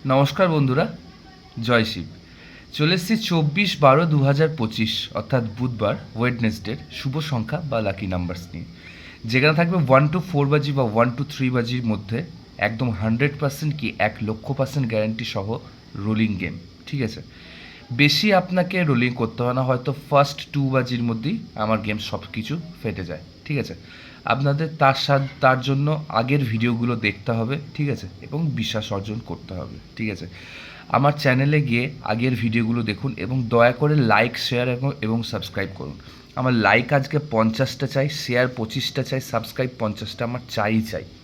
নমস্কার বন্ধুরা, জয় শিব। চলে এসেছি 24/12/2025 অর্থাৎ বুধবার ওয়েডনেসডের শুভ সংখ্যা বা লাকি নাম্বারস নিয়ে, যেখানে থাকবে 1 to 4 বাজি বা 1 to 3 বাজির মধ্যে একদম 100% কি 1,00,000% গ্যারান্টি সহ রোলিং গেম। ঠিক আছে, বেশি আপনাকে রোলিং করতে হয় না, হয়তো ফার্স্ট 2 বাজির মধ্যেই আমার গেম সব কিছু ফেটে যায়। ঠিক আছে, আপনাদের তার জন্য আগের ভিডিওগুলো দেখতে হবে। ঠিক আছে, এবং বিশ্বাস অর্জন করতে হবে। ঠিক আছে, আমার চ্যানেলে গিয়ে আগের ভিডিওগুলো দেখুন এবং দয়া করে লাইক, শেয়ার এবং সাবস্ক্রাইব করুন। আমার লাইক আজকে 50টা চাই, শেয়ার 25টা চাই, সাবস্ক্রাইব 50টা আমার চাই।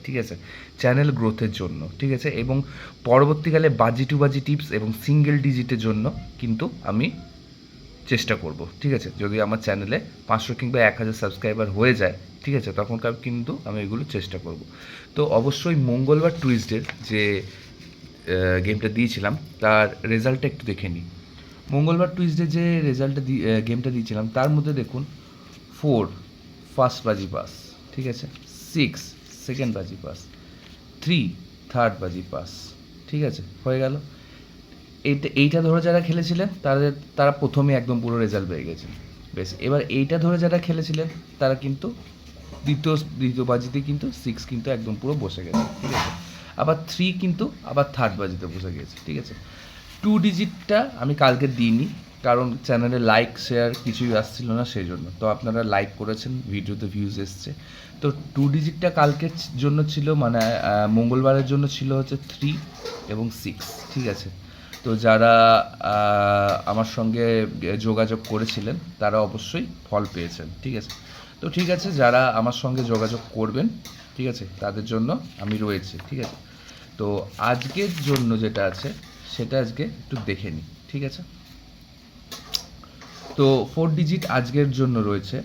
ঠিক আছে, চ্যানেল গ্রোথের জন্য। ঠিক আছে, এবং পরবর্তীকালে বাজি টু বাজি টিপস এবং সিঙ্গেল ডিজিটের জন্য কিন্তু আমি চেষ্টা করব। ঠিক আছে, যদি আমার চ্যানেলে 500 কিংবা 1000 সাবস্ক্রাইবার হয়ে যায়, ঠিক আছে, তখনকার কিন্তু আমি এগুলো চেষ্টা করব। তো অবশ্যই মঙ্গলবার টুইসডের যে গেমটা দিয়েছিলাম তার রেজাল্টটা একটু দেখে নিই। মঙ্গলবার টুইসডে যে গেমটা দিয়েছিলাম তার মধ্যে দেখুন 4 ফার্স্ট বাজি পাস। ঠিক আছে, 6 সেকেন্ড বাজি পাস, 3 থার্ড বাজি পাস। ঠিক আছে, হয়ে গেল। এইটা ধরে যারা খেলেছিলেন তারা প্রথমে একদম পুরো রেজাল্ট পেয়ে গেছেন। বেশ, এবার এইটা ধরে যারা খেলেছিলেন তারা কিন্তু দ্বিতীয় বাজিতে কিন্তু 6 কিন্তু একদম পুরো বসে গেছে। ঠিক আছে, আবার 3 কিন্তু আবার থার্ড বাজিতে বসে গেছে। ঠিক আছে, 2 ডিজিটটা আমি কালকে দিইনি, কারণ চ্যানেলে লাইক শেয়ার কিছুই আসছিল না, সেই জন্য। তো আপনারা লাইক করেছেন, ভিডিওতে ভিউজ এসছে। তো 2 ডিজিটটা কালকের জন্য ছিল, মানে মঙ্গলবারের জন্য ছিল হচ্ছে 3 এবং 6। ঠিক আছে, তো যারা আমার সঙ্গে যোগাযোগ করেছিলেন তারা অবশ্যই ফল পেয়েছেন। ঠিক আছে, তো ঠিক আছে, যারা আমার সঙ্গে যোগাযোগ করবেন, ঠিক আছে, তাদের জন্য আমি রয়েছি। ঠিক আছে, তো আজকের জন্য যেটা আছে সেটা আজকে একটু দেখে নিই। ঠিক আছে, তো 4 ডিজিট আজকের জন্য রয়েছে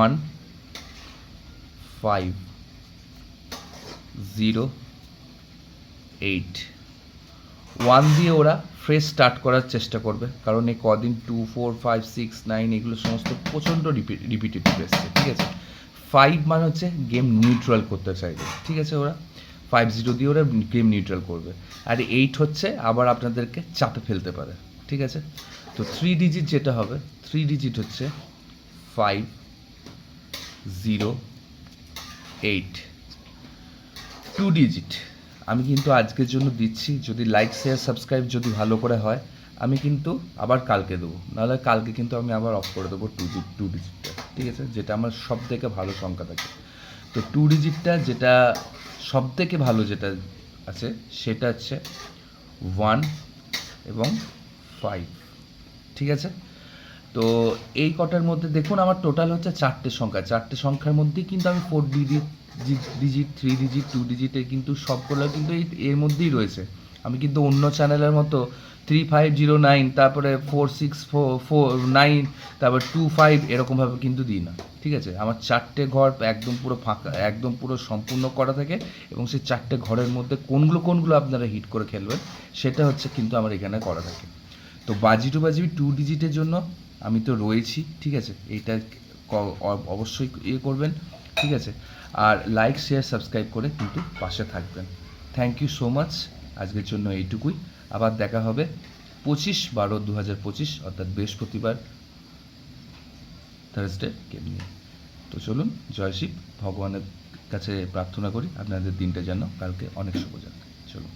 1 5 0 8। 1 দিয়ে ওরা ফ্রেশ স্টার্ট করার চেষ্টা করবে, কারণ এই কদিন 2 4 5 6 9 এগুলো সমস্ত প্রচণ্ড রিপিটেটিভ এসছে। ঠিক আছে, 5 মানে হচ্ছে গেম নিউট্রাল করতে চাইবে। ঠিক আছে, ওরা 5-0 দিয়ে ওরা গেম নিউট্রাল করবে। আর 8 হচ্ছে আবার আপনাদেরকে চাপে ফেলতে পারে। ঠিক আছে, তো 3 ডিজিট যেটা হবে, 3 ডিজিট হচ্ছে 5 0 8। 2 ডিজিট আমি কিন্তু আজকের জন্য দিচ্ছি, যদি লাইক শেয়ার সাবস্ক্রাইব যদি ভালো করে হয় আমি কিন্তু আবার কালকে দেবো, নাহলে কালকে কিন্তু আমি আবার অফ করে দেবো 2 ডিজিটটা। ঠিক আছে, যেটা আমার সব থেকে ভালো সংখ্যা থাকে। তো 2 ডিজিটটা যেটা সব থেকে ভালো যেটা আছে সেটা হচ্ছে 1 এবং 5। ঠিক আছে, তো এই কটার মধ্যে দেখুন আমার টোটাল হচ্ছে 4টে সংখ্যা। 4টে সংখ্যার মধ্যেই কিন্তু আমি 4 ডিজিট 3 ডিজিট 2 ডিজিটের কিন্তু সবগুলো কিন্তু এর মধ্যেই রয়েছে। আমি কিন্তু অন্য চ্যানেলের মতো 3509 তারপরে 4649 তারপর 25 এরকমভাবে কিন্তু দিই না। ঠিক আছে, আমার 4টে ঘর একদম পুরো ফাঁকা, একদম পুরো সম্পূর্ণ করা থাকে, এবং সেই 4টে ঘরের মধ্যে কোনগুলো আপনারা হিট করে খেলবেন সেটা হচ্ছে কিন্তু আমার এখানে করা থাকে। তো বাজি টু বাজি 2 ডিজিটের জন্য আমি তো রয়েছি। ঠিক আছে, এইটা অবশ্যই করবেন। ঠিক আছে, আর লাইক শেয়ার সাবস্ক্রাইব করে কিন্তু পাশে থাকবেন। Thank you so much. আজকের জন্য এইটুকুই। আবার দেখা হবে 25/12/2025 অর্থাৎ বৃহস্পতিবার, থার্সডে গেম নিয়ে। তো চলুন, জয় শিব। ভগবানের কাছে প্রার্থনা করি আপনাদের দিনটা যেন কালকে অনেক শুভ যাক। চলুন।